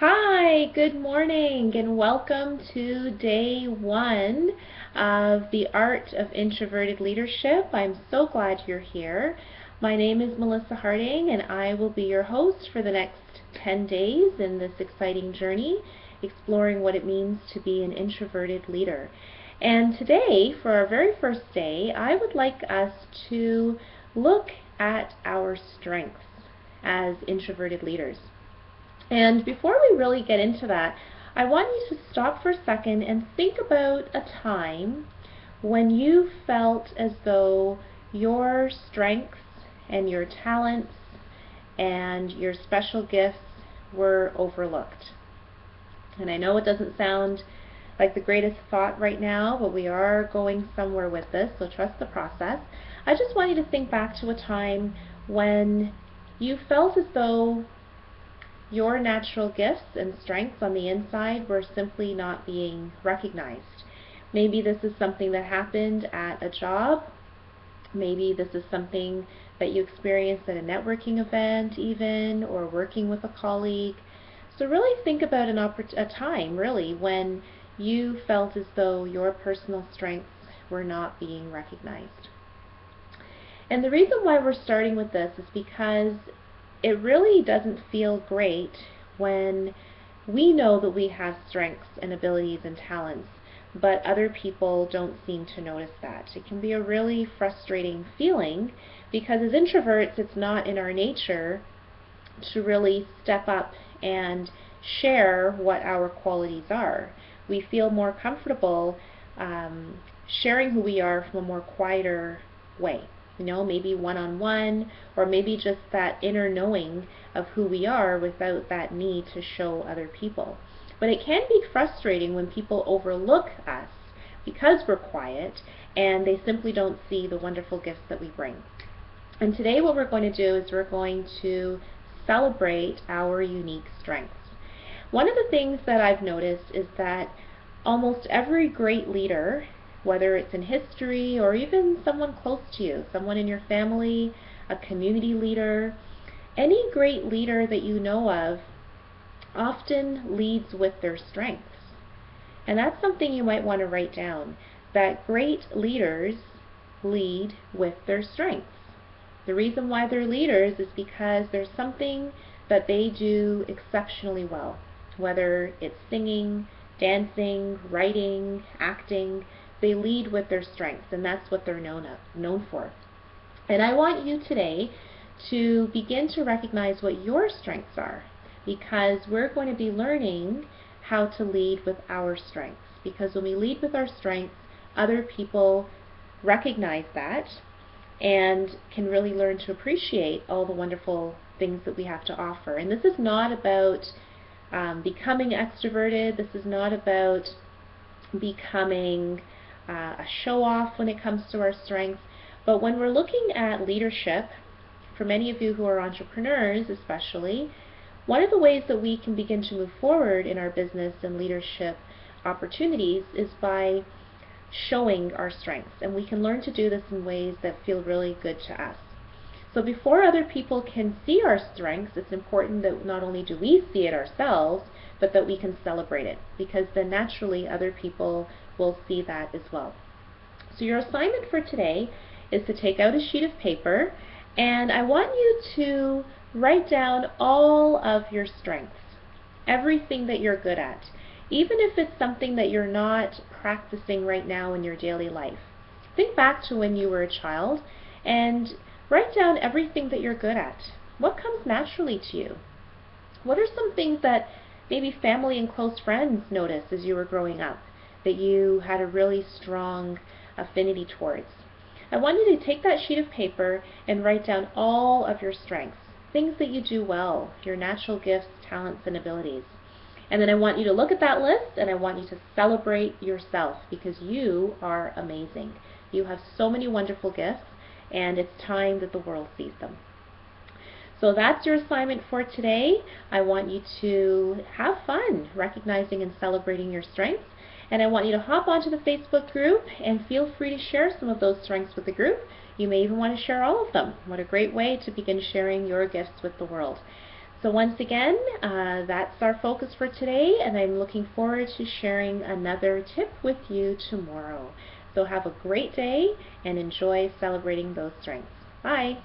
Hi, good morning, and welcome to day one of the Art of Introverted Leadership. I'm so glad you're here. My name is Melissa Harding, and I will be your host for the next 10 days in this exciting journey, exploring what it means to be an introverted leader. And today, for our very first day, I would like us to look at our strengths as introverted leaders. And before we really get into that, I want you to stop for a second and think about a time when you felt as though your strengths and your talents and your special gifts were overlooked. And I know it doesn't sound like the greatest thought right now, but we are going somewhere with this, so trust the process. I just want you to think back to a time when you felt as though your natural gifts and strengths on the inside were simply not being recognized. Maybe this is something that happened at a job. Maybe this is something that you experienced at a networking event even, or working with a colleague. So really think about a time really when you felt as though your personal strengths were not being recognized. And the reason why we're starting with this is because it really doesn't feel great when we know that we have strengths and abilities and talents, but other people don't seem to notice that. It can be a really frustrating feeling because as introverts, it's not in our nature to really step up and share what our qualities are. We feel more comfortable sharing who we are from a more quieter way. Maybe one-on-one, or maybe just that inner knowing of who we are without that need to show other people. But it can be frustrating when people overlook us because we're quiet and they simply don't see the wonderful gifts that we bring. And today what we're going to do is we're going to celebrate our unique strengths. One of the things that I've noticed is that almost every great leader, whether it's in history or even someone close to you, someone in your family, a community leader, any great leader that you know of often leads with their strengths. And that's something you might want to write down, that great leaders lead with their strengths. The reason why they're leaders is because there's something that they do exceptionally well, whether it's singing, dancing, writing, acting. They lead with their strengths, and that's what they're known for. And I want you today to begin to recognize what your strengths are, because we're going to be learning how to lead with our strengths. Because when we lead with our strengths, other people recognize that and can really learn to appreciate all the wonderful things that we have to offer. And this is not about becoming extroverted. This is not about becoming a show-off when it comes to our strengths. But when we're looking at leadership, for many of you who are entrepreneurs especially, one of the ways that we can begin to move forward in our business and leadership opportunities is by showing our strengths. And we can learn to do this in ways that feel really good to us. So before other people can see our strengths, it's important that not only do we see it ourselves, but that we can celebrate it, because then naturally other people will see that as well. So your assignment for today is to take out a sheet of paper, and I want you to write down all of your strengths, everything that you're good at, even if it's something that you're not practicing right now in your daily life. Think back to when you were a child and write down everything that you're good at. What comes naturally to you? What are some things that maybe family and close friends noticed as you were growing up that you had a really strong affinity towards? I want you to take that sheet of paper and write down all of your strengths, things that you do well, your natural gifts, talents, and abilities. And then I want you to look at that list and I want you to celebrate yourself, because you are amazing. You have so many wonderful gifts, and it's time that the world sees them. So that's your assignment for today. I want you to have fun recognizing and celebrating your strengths, and I want you to hop onto the Facebook group and feel free to share some of those strengths with the group. You may even want to share all of them. What a great way to begin sharing your gifts with the world. So once again, that's our focus for today, and I'm looking forward to sharing another tip with you tomorrow. So have a great day and enjoy celebrating those strengths. Bye!